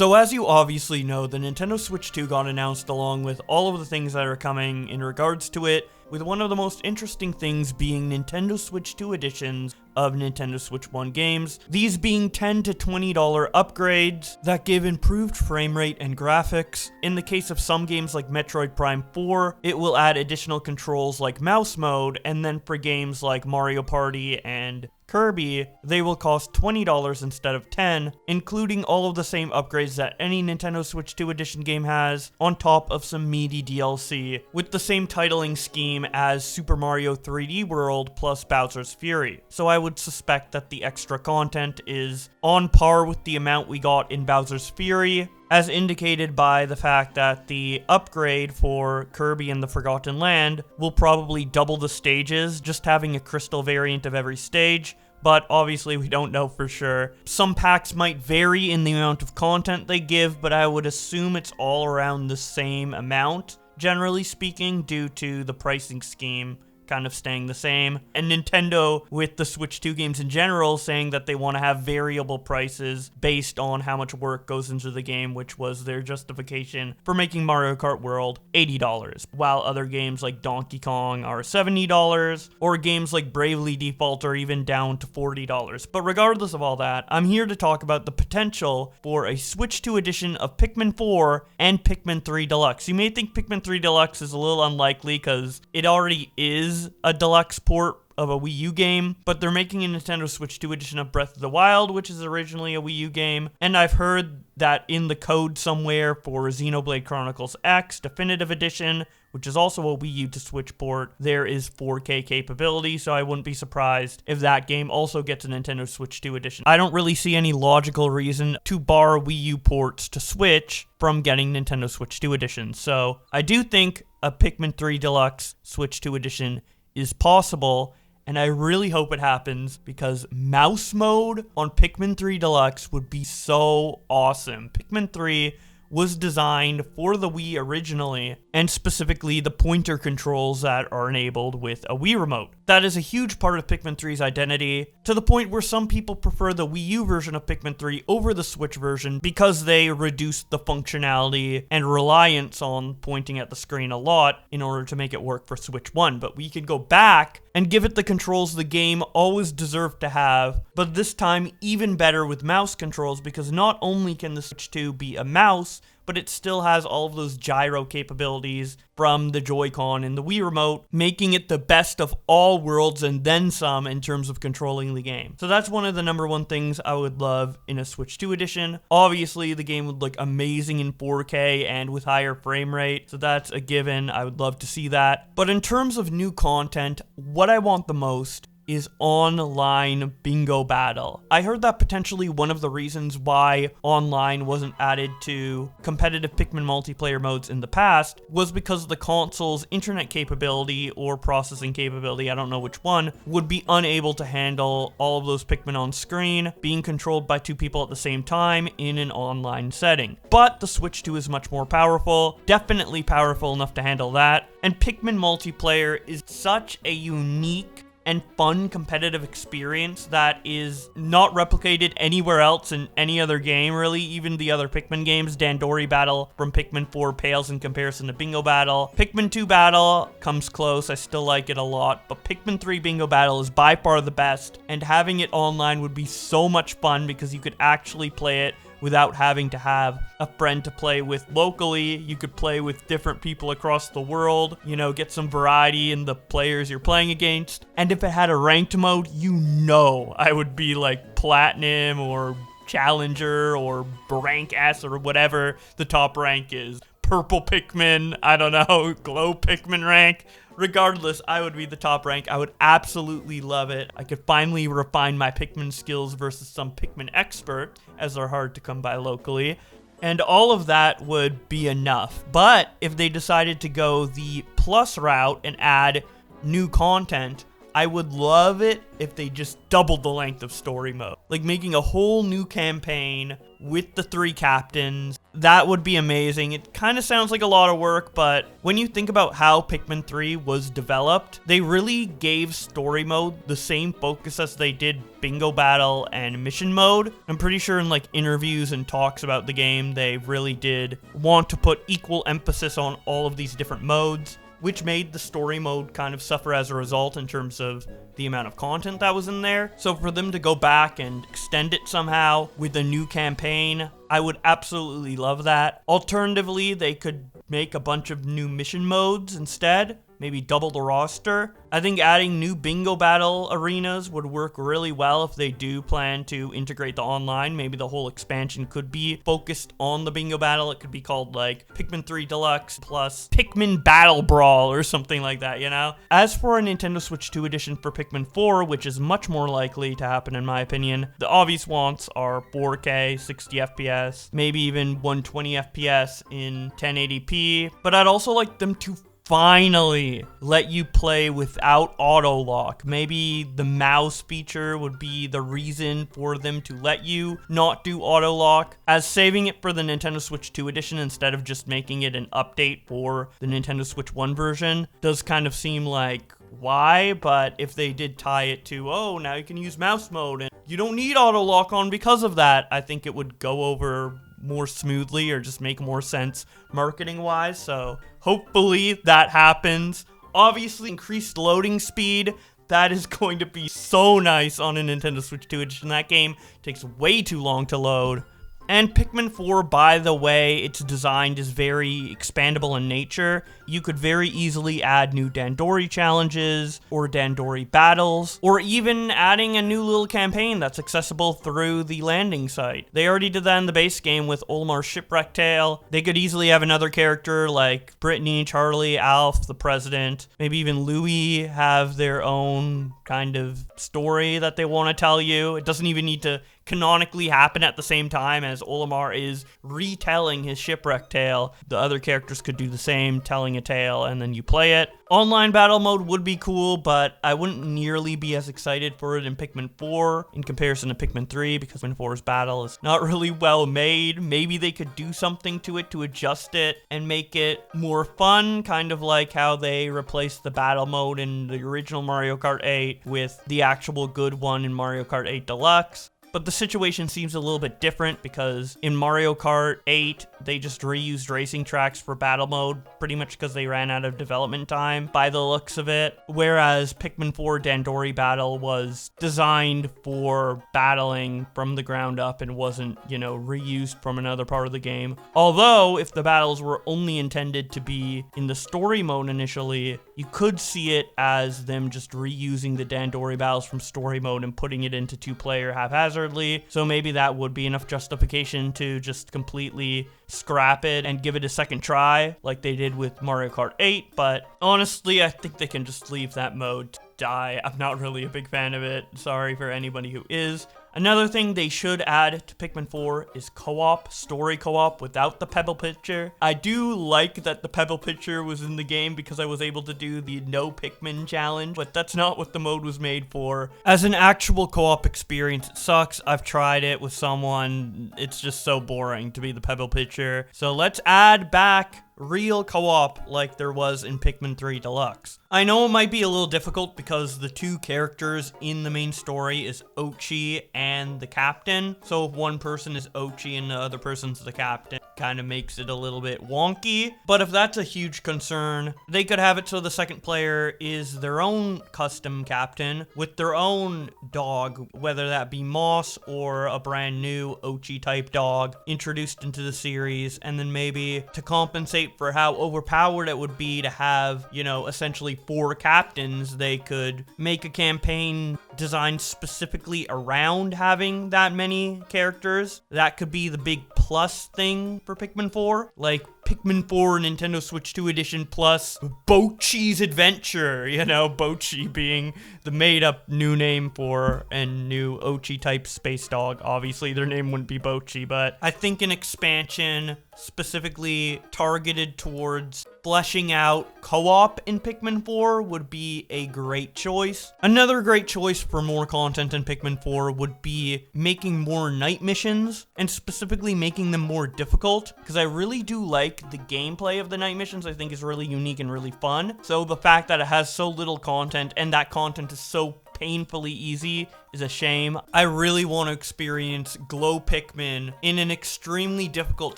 So as you obviously know, the Nintendo Switch 2 got announced along with all of the things that are coming in regards to it, with one of the most interesting things being Nintendo Switch 2 editions of Nintendo Switch 1 games, these being $10 to $20 upgrades that give improved frame rate and graphics. In the case of some games like Metroid Prime 4, it will add additional controls like mouse mode, and then for games like Mario Party and Kirby, they will cost $20 instead of $10, including all of the same upgrades that any Nintendo Switch 2 edition game has, on top of some meaty DLC, with the same titling scheme as Super Mario 3D World plus Bowser's Fury. So I would suspect that the extra content is on par with the amount we got in Bowser's Fury, as indicated by the fact that the upgrade for Kirby and the Forgotten Land will probably double the stages, just having a crystal variant of every stage, but obviously we don't know for sure. Some packs might vary in the amount of content they give, but I would assume it's all around the same amount, generally speaking, due to the pricing scheme kind of staying the same, and Nintendo with the Switch 2 games in general saying that they want to have variable prices based on how much work goes into the game, which was their justification for making Mario Kart World $80, while other games like Donkey Kong are $70, or games like Bravely Default are even down to $40. But regardless of all that, I'm here to talk about the potential for a Switch 2 edition of Pikmin 4 and Pikmin 3 Deluxe. You may think Pikmin 3 Deluxe is a little unlikely because it already is a deluxe port of a Wii U game, but they're making a Nintendo Switch 2 edition of Breath of the Wild, which is originally a Wii U game, and I've heard that in the code somewhere for Xenoblade Chronicles X Definitive Edition, which is also a Wii U to Switch port, there is 4K capability, so I wouldn't be surprised if that game also gets a Nintendo Switch 2 edition. I don't really see any logical reason to bar Wii U ports to Switch from getting Nintendo Switch 2 editions, so I do think a Pikmin 3 Deluxe Switch 2 edition is possible, and I really hope it happens because mouse mode on Pikmin 3 Deluxe would be so awesome. Pikmin 3 was designed for the Wii originally, and specifically the pointer controls that are enabled with a Wii remote. That is a huge part of Pikmin 3's identity, to the point where some people prefer the Wii U version of Pikmin 3 over the Switch version because they reduced the functionality and reliance on pointing at the screen a lot in order to make it work for Switch 1. But we could go back and give it the controls the game always deserved to have, but this time even better with mouse controls, because not only can the Switch 2 be a mouse, but it still has all of those gyro capabilities from the Joy-Con and the Wii Remote, making it the best of all worlds and then some in terms of controlling the game. So that's one of the number one things I would love in a Switch 2 edition. Obviously, the game would look amazing in 4K and with higher frame rate, so that's a given. I would love to see that. But in terms of new content, what I want the most is online bingo battle. I heard that potentially one of the reasons why online wasn't added to competitive Pikmin multiplayer modes in the past was because the console's internet capability or processing capability, I don't know which one, would be unable to handle all of those Pikmin on screen being controlled by two people at the same time in an online setting. But the Switch 2 is much more powerful, definitely powerful enough to handle that, and Pikmin multiplayer is such a unique and fun competitive experience that is not replicated anywhere else in any other game, really. Even the other Pikmin games, Dandori Battle from Pikmin 4 pales in comparison to Bingo Battle. Pikmin 2 Battle comes close, I still like it a lot, but Pikmin 3 Bingo Battle is by far the best, and having it online would be so much fun because you could actually play it without having to have a friend to play with locally. You could play with different people across the world, you know, get some variety in the players you're playing against. And if it had a ranked mode, you know I would be like Platinum or Challenger or rank S or whatever the top rank is. Purple Pikmin, I don't know, Glow Pikmin rank. Regardless, I would be the top rank. I would absolutely love it. I could finally refine my Pikmin skills versus some Pikmin expert, as they're hard to come by locally. And all of that would be enough. But if they decided to go the plus route and add new content, I would love it if they just doubled the length of story mode. Like making a whole new campaign with the 3 captains. That would be amazing. It kind of sounds like a lot of work, but when you think about how Pikmin 3 was developed, they really gave story mode the same focus as they did bingo battle and mission mode. I'm pretty sure in like interviews and talks about the game, they really did want to put equal emphasis on all of these different modes, which made the story mode kind of suffer as a result in terms of the amount of content that was in there. So for them to go back and extend it somehow with a new campaign, I would absolutely love that. Alternatively, they could make a bunch of new mission modes instead. Maybe double the roster. I think adding new bingo battle arenas would work really well if they do plan to integrate the online. Maybe the whole expansion could be focused on the bingo battle. It could be called like Pikmin 3 Deluxe plus Pikmin Battle Brawl or something like that, you know? As for a Nintendo Switch 2 edition for Pikmin 4, which is much more likely to happen in my opinion, the obvious wants are 4K, 60 FPS, maybe even 120 FPS in 1080p, but I'd also like them to finally let you play without auto lock. Maybe the mouse feature would be the reason for them to let you not do auto lock, as saving it for the Nintendo Switch 2 edition instead of just making it an update for the Nintendo Switch 1 version does kind of seem like why, but if they did tie it to, oh, now you can use mouse mode and you don't need auto lock on because of that, I think it would go over more smoothly or just make more sense marketing wise. So hopefully that happens. Obviously increased loading speed, that is going to be so nice on a Nintendo Switch 2 edition. That game takes way too long to load. And Pikmin 4, by the way, it's designed is very expandable in nature. You could very easily add new Dandori challenges, or Dandori battles, or even adding a new little campaign that's accessible through the landing site. They already did that in the base game with Olimar's Shipwreck Tale. They could easily have another character like Brittany, Charlie, Alf, the President, maybe even Louie have their own kind of story that they want to tell you. It doesn't even need to canonically happen at the same time as Olimar is retelling his shipwreck tale. The other characters could do the same, telling a tale, and then you play it. Online battle mode would be cool, but I wouldn't nearly be as excited for it in Pikmin 4 in comparison to Pikmin 3 because Pikmin 4's battle is not really well made. Maybe they could do something to it to adjust it and make it more fun, kind of like how they replaced the battle mode in the original Mario Kart 8 with the actual good one in Mario Kart 8 Deluxe. But the situation seems a little bit different because in Mario Kart 8, they just reused racing tracks for battle mode, pretty much because they ran out of development time by the looks of it. Whereas Pikmin 4 Dandori Battle was designed for battling from the ground up and wasn't, reused from another part of the game. Although, if the battles were only intended to be in the story mode initially, you could see it as them just reusing the Dandori battles from story mode and putting it into 2-player haphazardly. So maybe that would be enough justification to just completely scrap it and give it a second try like they did with Mario Kart 8. But honestly, I think they can just leave that mode to die. I'm not really a big fan of it. Sorry for anybody who is. Another thing they should add to Pikmin 4 is co-op, story co-op without the Pebble Pitcher. I do like that the Pebble Pitcher was in the game because I was able to do the No Pikmin challenge, but that's not what the mode was made for. As an actual co-op experience, it sucks. I've tried it with someone. It's just so boring to be the Pebble Pitcher. So let's add back real co-op like there was in Pikmin 3 Deluxe. I know it might be a little difficult because the 2 characters in the main story is Ochi and the captain. So if one person is Ochi and the other person's the captain, kind of makes it a little bit wonky. But if that's a huge concern, they could have it so the second player is their own custom captain with their own dog, whether that be Moss or a brand new Ochi type dog introduced into the series, and then maybe to compensate for how overpowered it would be to have, essentially 4 captains, they could make a campaign designed specifically around having that many characters. That could be the big plus thing for Pikmin 4. Like Pikmin 4 Nintendo Switch 2 Edition plus Bochi's Adventure, Bochi being the made-up new name for a new Ochi-type space dog. Obviously, their name wouldn't be Bochi, but I think an expansion specifically targeted towards fleshing out co-op in Pikmin 4 would be a great choice. Another great choice for more content in Pikmin 4 would be making more night missions, and specifically making them more difficult, because I really do like the gameplay of the night missions. I think is really unique and really fun. So the fact that it has so little content, and that content is so painfully easy, is a shame. I really want to experience Glow Pikmin in an extremely difficult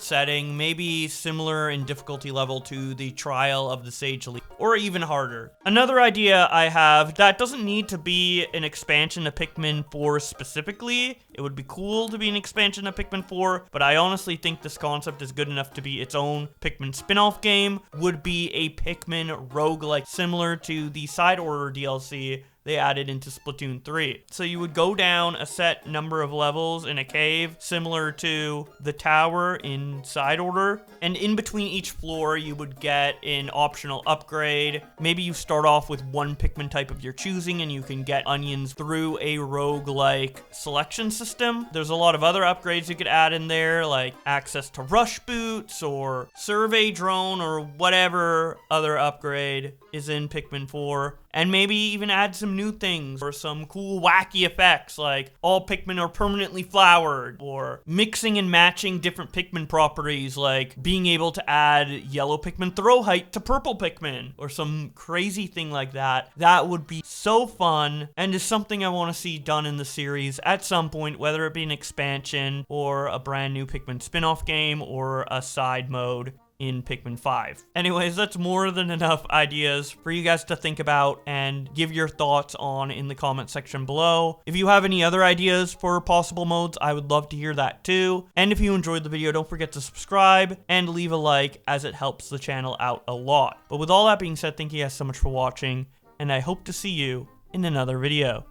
setting, maybe similar in difficulty level to the Trial of the Sage Leaf, or even harder. Another idea I have that doesn't need to be an expansion of Pikmin 4 specifically. It would be cool to be an expansion of Pikmin 4, but I honestly think this concept is good enough to be its own Pikmin spin-off game, would be a Pikmin roguelike similar to the Side Order DLC they added into Splatoon 3. So you would go down a set number of levels in a cave, similar to the tower in Side Order, and in between each floor you would get an optional upgrade. Maybe you start off with one Pikmin type of your choosing, and you can get onions through a roguelike selection system. There's a lot of other upgrades you could add in there, like access to rush boots, or survey drone, or whatever other upgrade is in Pikmin 4. And maybe even add some new things, or some cool wacky effects, like all Pikmin are permanently flowered, or mixing and matching different Pikmin properties, like being able to add yellow Pikmin throw height to purple Pikmin, or some crazy thing like that. That would be so fun, and is something I want to see done in the series at some point, whether it be an expansion, or a brand new Pikmin spin-off game, or a side mode in Pikmin 5. Anyways, that's more than enough ideas for you guys to think about and give your thoughts on in the comment section below. If you have any other ideas for possible modes, I would love to hear that too. And if you enjoyed the video, don't forget to subscribe and leave a like, as it helps the channel out a lot. But with all that being said, thank you guys so much for watching, and I hope to see you in another video.